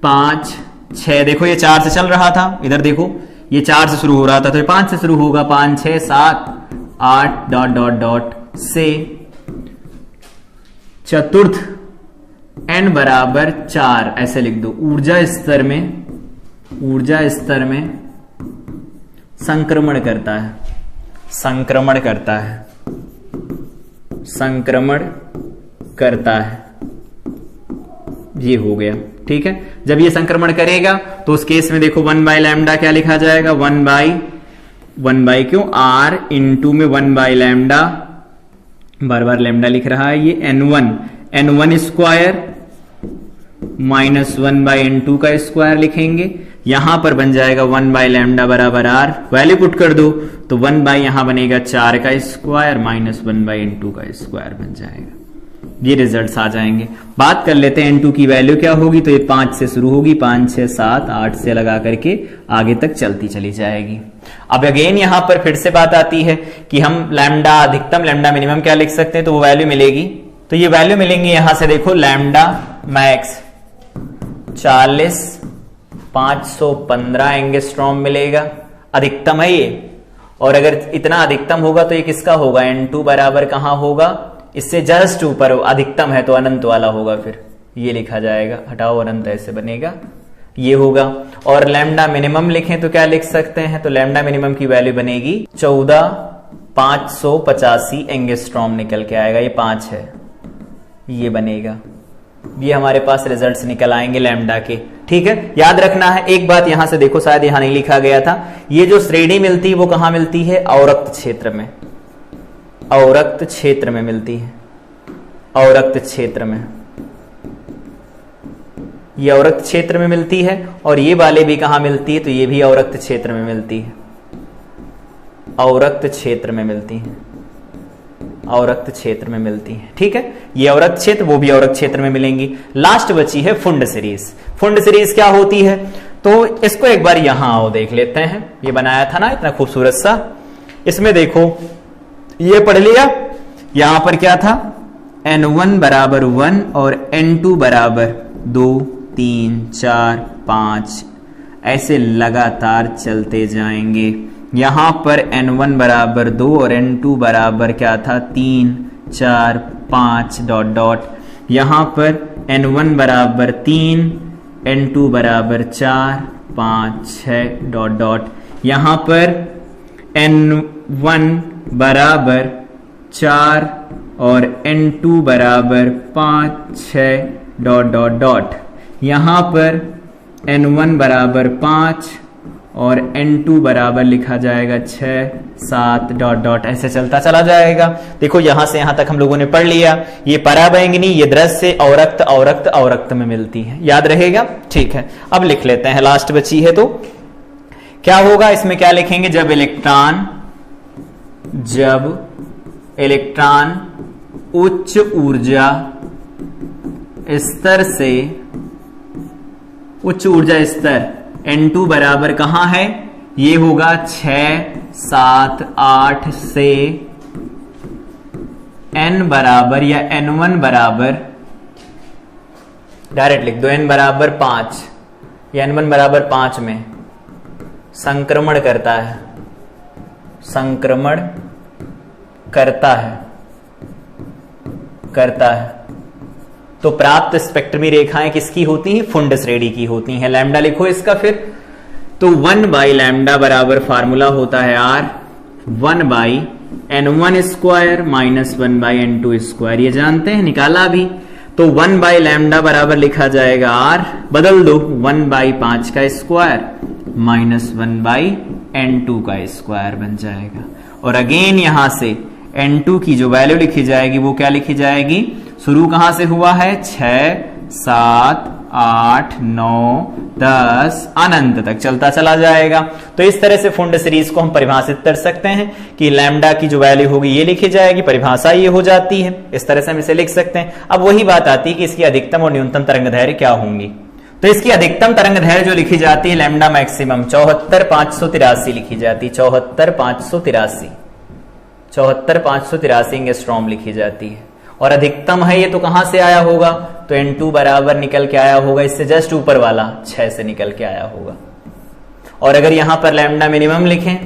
5, 6, देखो ये 4 से चल रहा था, इधर देखो ये 4 से शुरू हो रहा था तो ये 5 से शुरू होगा, 5, 6, 7, 8 डॉट डॉट डॉट से चतुर्थ N बराबर 4 ऐसे लिख दो। ऊर्जा स्तर में संक्रमण करता है, ये हो गया, ठीक है। जब ये संक्रमण करेगा तो उस केस में देखो 1/λ क्या लिखा जाएगा? 1 बाई क्यों? R इंटू में 1/λ, बार बार लैम्डा लिख रहा है, ये N1 स्क्वायर माइनस 1/N2 का स्क्वायर लिखेंगे। यहां पर बन जाएगा 1/λ बराबर R, वैल्यू पुट कर दो तो 1 बाई यहां बनेगा 4 का स्क्वायर माइनस 1/N2 का स्क्वायर बन जाएगा। ये रिजल्ट्स आ जाएंगे। बात कर लेते हैं N2 की वैल्यू क्या होगी, तो ये 5 से शुरू होगी, 5 6 7 8 से लगा करके आगे तक चलती चली जाएगी। अब अगेन यहां पर फिर से बात आती है कि हम लैम्डा अधिकतम लैम्डा मिनिमम क्या लिख सकते हैं, तो वो वैल्यू मिलेगी, तो ये वैल्यू मिलेंगी यहां से देखो, लैम्डा मैक्स 40 515 एंगस्ट्रॉम मिलेगा, अधिकतम है ये। और अगर इतना अधिकतम होगा तो ये किसका होगा, N2 बराबर कहां होगा, इससे जस्ट ऊपर, अधिकतम है तो अनंत वाला होगा, फिर ये लिखा जाएगा, हटाओ अनंत ऐसे बनेगा, ये होगा। और लैम्डा मिनिमम लिखें तो क्या लिख सकते हैं, तो लैम्डा मिनिमम की वैल्यू बनेगी 14,585 एंगस्ट्रॉम निकल के आएगा, ये 5 है, ये बनेगा। ये हमारे पास रिजल्ट्स निकल आएंगे लैम्डा के। ठीक है, याद रखना है एक बात, यहां से देखो शायद यहां नहीं लिखा गया था, ये जो श्रेणी मिलती है वो कहां मिलती है, अवरक्त क्षेत्र में, अवरक्त क्षेत्र में मिलती है, अवरक्त क्षेत्र में, ये अवरक्त क्षेत्र में मिलती है। और ये वाले भी कहां मिलती है, तो ये भी अवरक्त क्षेत्र में मिलती है, अवरक्त क्षेत्र में मिलती है, अवरक्त क्षेत्र में मिलती है। ठीक है, ये अवरक्त क्षेत्र, वो भी अवरक्त क्षेत्र में मिलेंगी। लास्ट बची है फुंड सीरीज। फुंड सीरीज क्या होती है, तो इसको एक बार यहां आओ देख लेते हैं, ये बनाया था ना इतना खूबसूरत सा, इसमें देखो ये पढ़ लिया, यहां पर क्या था, N1 बराबर 1 और N2 बराबर 2 3 4 5 ऐसे लगातार चलते जाएंगे। यहां पर N1 बराबर 2 और N2 बराबर क्या था, 3 4 5 डॉट डॉट, यहां पर N1 बराबर 3 N2 बराबर 4 5 6 डॉट डॉट, यहां पर N1 बराबर 4 और N2 बराबर 5 6 डॉट डॉट डॉट, यहां पर N1 बराबर 5 और N2 बराबर लिखा जाएगा 6 7 डॉट डॉट, ऐसे चलता चला जाएगा। देखो यहां से यहां तक हम लोगों ने पढ़ लिया। ये पराबैंगनी, ये दृश्य अवरक्त अवरक्त अवरक्त में मिलती है, याद रहेगा। ठीक है, अब लिख लेते हैं, लास्ट बची है तो क्या होगा, इसमें क्या लिखेंगे, जब इलेक्ट्रॉन उच्च ऊर्जा स्तर से, उच्च ऊर्जा स्तर N2 बराबर कहां है, ये होगा 6 7 8 से N बराबर या N1 बराबर, डायरेक्ट लिख दो, N बराबर 5 या N1 बराबर 5 में संक्रमण करता है, संक्रमण करता है, तो प्राप्त स्पेक्ट्रमी रेखाएं किसकी होती हैं, फुंड श्रेणी की होती हैं। लैम्डा लिखो इसका फिर, तो 1 बाई लैम्डा बराबर फार्मूला होता है R 1 by N1 square minus 1 by N2 square, ये जानते हैं, निकाला भी। तो 1 बाई लैम्डा बराबर लिखा जाएगा R, बदल दो, 1 बाई 5 का स्क्वायर माइनस 1 बाई N2 का स्क्वायर बन जाएगा। और अगेन यहां से N2 की जो वैल्यू लिखी जाएगी वो क्या लिखी जाएगी, शुरू कहां से हुआ है, 6 7 8 9 10 अनंत तक चलता चला जाएगा। तो इस तरह से फुंड सीरीज को हम परिभाषित कर सकते हैं कि लैम्डा की जो वैल्यू होगी ये लिखी जाएगी, परिभाषा ये हो जाती है, इस तरह से हम इसे लिख सकते हैं। अब वही बात आती है कि इसकी अधिकतम और न्यूनतम तरंग दैर्घ्य क्या होंगी। तो इसकी अधिकतम तरंग दैर्घ्य जो लिखी जाती है लैम्डा मैक्सिमम 74,583 लिखी जाती है, 74,583 एंगस्ट्रॉम लिखी जाती है। और अधिकतम है ये, तो कहां से आया होगा, तो N2 बराबर निकल के आया होगा, इससे जस्ट ऊपर वाला 6 से निकल के आया होगा। और अगर यहां पर लैम्डा मिनिमम लिखें,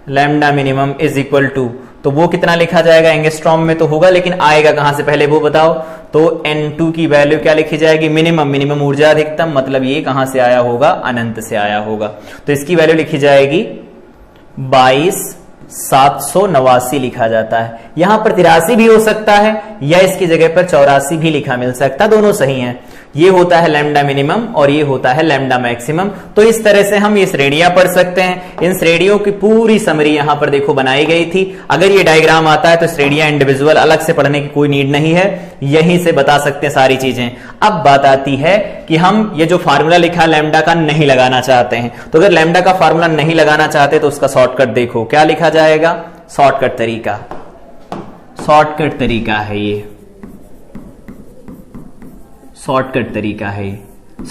lambda minimum is equal to, तो वो कितना लिखा जाएगा, एंगस्ट्रॉम में तो होगा, लेकिन आएगा कहां से पहले वो बताओ। तो N2 की वैल्यू क्या लिखी जाएगी, मिनिमम, मिनिमम ऊर्जा अधिकतम, मतलब ये कहां से आया होगा, अनंत से आया होगा। तो इसकी वैल्यू लिखी जाएगी 22,789 लिखा जाता है। यहां पर 83 भी हो सकता है या इसकी जगह पर 84 भी लिखा मिल सकता है, दोनों सही हैं। ये होता है लैम्डा मिनिमम और ये होता है लैम्डा मैक्सिमम। तो इस तरह से हम ये श्रेणियां पढ़ सकते हैं। इन श्रेणियों की पूरी समरी यहां पर देखो बनाई गई थी। अगर ये डायग्राम आता है तो श्रेणियां इंडिविजुअल अलग से पढ़ने की कोई नीड नहीं है, यहीं से बता सकते हैं सारी चीजें। अब बात आती है कि हम ये जो फार्मूला लिखा लैम्डा का नहीं लगाना चाहते हैं, तो अगर लैम्डा का फार्मूला नहीं लगाना चाहते तो उसका शॉर्टकट देखो, क्या लिखा जाएगा, शॉर्टकट तरीका, शॉर्टकट तरीका है ये, शॉर्टकट तरीका है।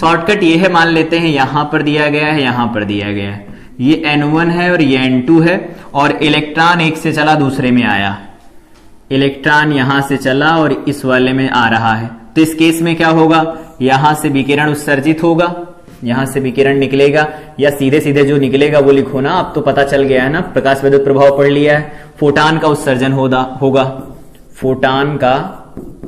शॉर्टकट ये है, मान लेते हैं यहां पर दिया गया है, यहां पर दिया गया है, ये N1 है और ये N2 है, और इलेक्ट्रॉन एक से चला दूसरे में आया, इलेक्ट्रॉन यहां से चला और इस वाले में आ रहा है। तो इस केस में क्या होगा, यहां से विकिरण उत्सर्जित होगा, यहां से विकिरण निकलेगा, या सीधे सीधे जो निकलेगा वो लिखो ना, अब तो पता चल गया है ना, प्रकाश विद्युत प्रभाव पढ़ लिया है। फोटान का उत्सर्जन होगा, फोटान का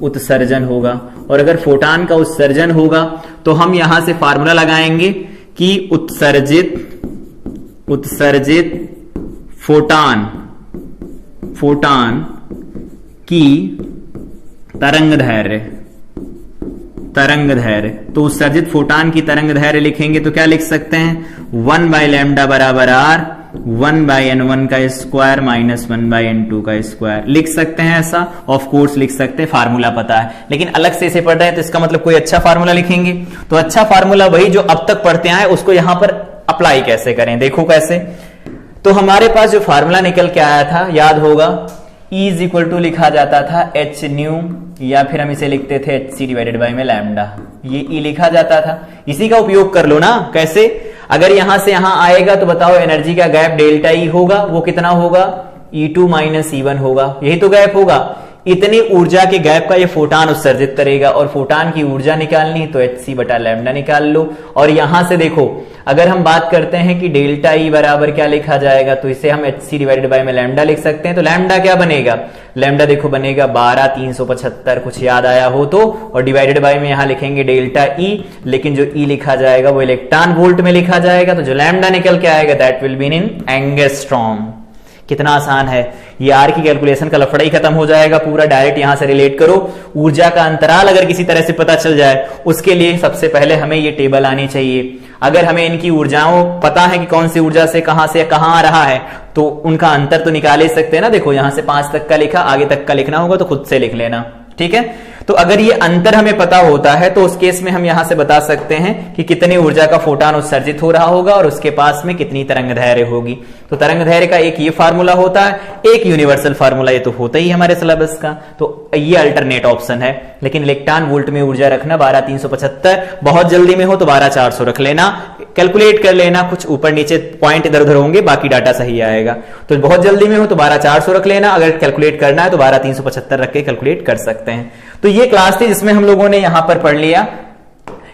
उत्सर्जन होगा, और अगर फोटान का उत्सर्जन होगा तो हम यहां से फार्मूला लगाएंगे कि उत्सर्जित फोटान की तरंग दैर्घ्य, तो उत्सर्जित फोटान की तरंग दैर्घ्य लिखेंगे तो क्या लिख सकते हैं, 1/λ बराबर r 1/n1 का स्क्वायर माइनस 1/n2 का स्क्वायर लिख सकते हैं। ऐसा ऑफ कोर्स लिख सकते हैं, फार्मूला पता है, लेकिन अलग से इसे पढ़ रहे हैं तो इसका मतलब कोई अच्छा फार्मूला लिखेंगे। तो अच्छा फार्मूला वही जो अब तक पढ़ते आए, उसको यहां पर अप्लाई कैसे करें, देखो कैसे। तो हमारे पास जो फार्मूला निकल के आया था, याद होगा, E इज इक्वल टू लिखा जाता था h न्यू, या फिर हम इसे लिखते थे hc डिवाइडेड बाई में लैम्डा, ये E लिखा जाता था। इसी का उपयोग कर लो ना, कैसे, अगर यहां से यहां आएगा तो बताओ एनर्जी का गैप डेल्टा E होगा, वो कितना होगा, E2 माइनस E1 होगा, यही तो गैप होगा। इतनी ऊर्जा के गैप का ये फोटान उत्सर्जित करेगा, और फोटान की ऊर्जा निकालनी तो hc बटा लैम्डा निकाल लो। और यहां से देखो, अगर हम बात करते हैं कि डेल्टा E बराबर क्या लिखा जाएगा, तो इसे हम hc डिवाइडेड बाई में लैम्डा लिख सकते हैं। तो लैम्डा क्या बनेगा, लैम्डा देखो बनेगा 12,375, कुछ याद आया हो तो, और डिवाइडेड बाई में यहां लिखेंगे डेल्टा E, लेकिन जो E लिखा जाएगा वो इलेक्ट्रॉन वोल्ट में लिखा जाएगा, तो जो लैम्डा निकल के आएगा that will be in angstrom. कितना आसान है, ये आर की कैलकुलेशन का लफड़ा ही खत्म हो जाएगा पूरा। डायरेक्ट यहां से रिलेट करो, ऊर्जा का अंतराल अगर किसी तरह से पता चल जाए, उसके लिए सबसे पहले हमें ये टेबल आनी चाहिए। अगर हमें इनकी ऊर्जाओं पता है कि कौन सी ऊर्जा से कहां आ रहा है, तो उनका अंतर तो निकाल ही सकते हैं ना। देखो यहां से 5 तक का लिखा, आगे तक का लिखना होगा तो खुद से लिख लेना, ठीक है। तो अगर ये अंतर हमें पता होता है तो उस केस में हम यहां से बता सकते हैं कि कितनी ऊर्जा का फोटान उत्सर्जित हो रहा होगा और उसके पास में कितनी तरंग दैर्घ्य होगी। तो तरंग दैर्घ्य का एक ये फार्मूला होता है, एक यूनिवर्सल फार्मूला ये तो होता ही हमारे सिलेबस का, तो ये अल्टरनेट ऑप्शन है। लेकिन इलेक्ट्रॉन वोल्ट में ऊर्जा रखना 12,375, बहुत जल्दी में हो तो 12,400 रख लेना, कैलकुलेट कर लेना, कुछ ऊपर नीचे पॉइंट इधर उधर होंगे, बाकी डाटा सही आएगा। तो बहुत जल्दी में हो तो 12,400 रख लेना, अगर कैलकुलेट करना है तो 12,375 रख के कैलकुलेट कर सकते हैं। तो ये क्लास थी जिसमें हम लोगों ने यहां पर पढ़ लिया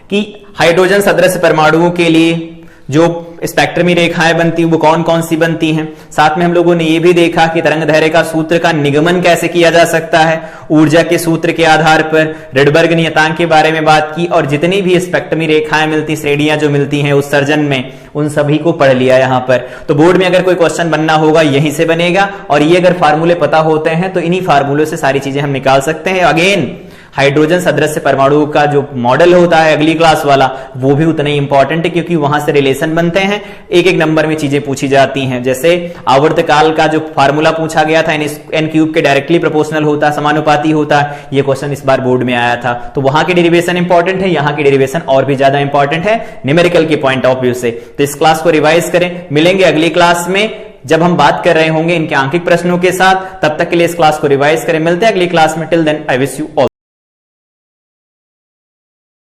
कि हाइड्रोजन सदृश परमाणुओं के लिए जो स्पेक्ट्रमी रेखाएं बनती हैं वो कौन कौन सी बनती हैं। साथ में हम लोगों ने ये भी देखा कि तरंग दैर्घ्य का सूत्र का निगमन कैसे किया जा सकता है ऊर्जा के सूत्र के आधार पर। रिडबर्ग नियतांक के बारे में बात की, और जितनी भी स्पेक्ट्रमी रेखाएं मिलती, श्रेणियां जो मिलती हैं उत्सर्जन में, उन सभी को पढ़ लिया यहां पर। तो बोर्ड में अगर कोई क्वेश्चन बनना होगा यहीं से बनेगा, और ये अगर फार्मूले पता होते हैं तो इन्हीं फार्मूलों से सारी चीजें हम निकाल सकते हैं। अगेन हाइड्रोजन सदृश परमाणु का जो मॉडल होता है अगली क्लास वाला, वो भी उतना ही इंपॉर्टेंट है, क्योंकि वहां से रिलेशन बनते हैं, एक एक नंबर में चीजें पूछी जाती हैं। जैसे आवर्तकाल का जो फार्मूला पूछा गया था n क्यूब के डायरेक्टली प्रोपोर्शनल होता है, समानुपाती होता है, ये क्वेश्चन इस बार बोर्ड में आया था। तो वहां की डेरिवेशन इंपॉर्टेंट है, यहाँ की डेरिवेशन और भी ज्यादा इंपॉर्टेंट है न्यूमेरिकल के पॉइंट ऑफ व्यू से। तो इस क्लास को रिवाइज करें, मिलेंगे अगली क्लास में जब हम बात कर रहे होंगे इनके आंकिक प्रश्नों के साथ। तब तक के लिए इस क्लास को रिवाइज करें, मिलते हैं अगली क्लास में। Till then I wish you all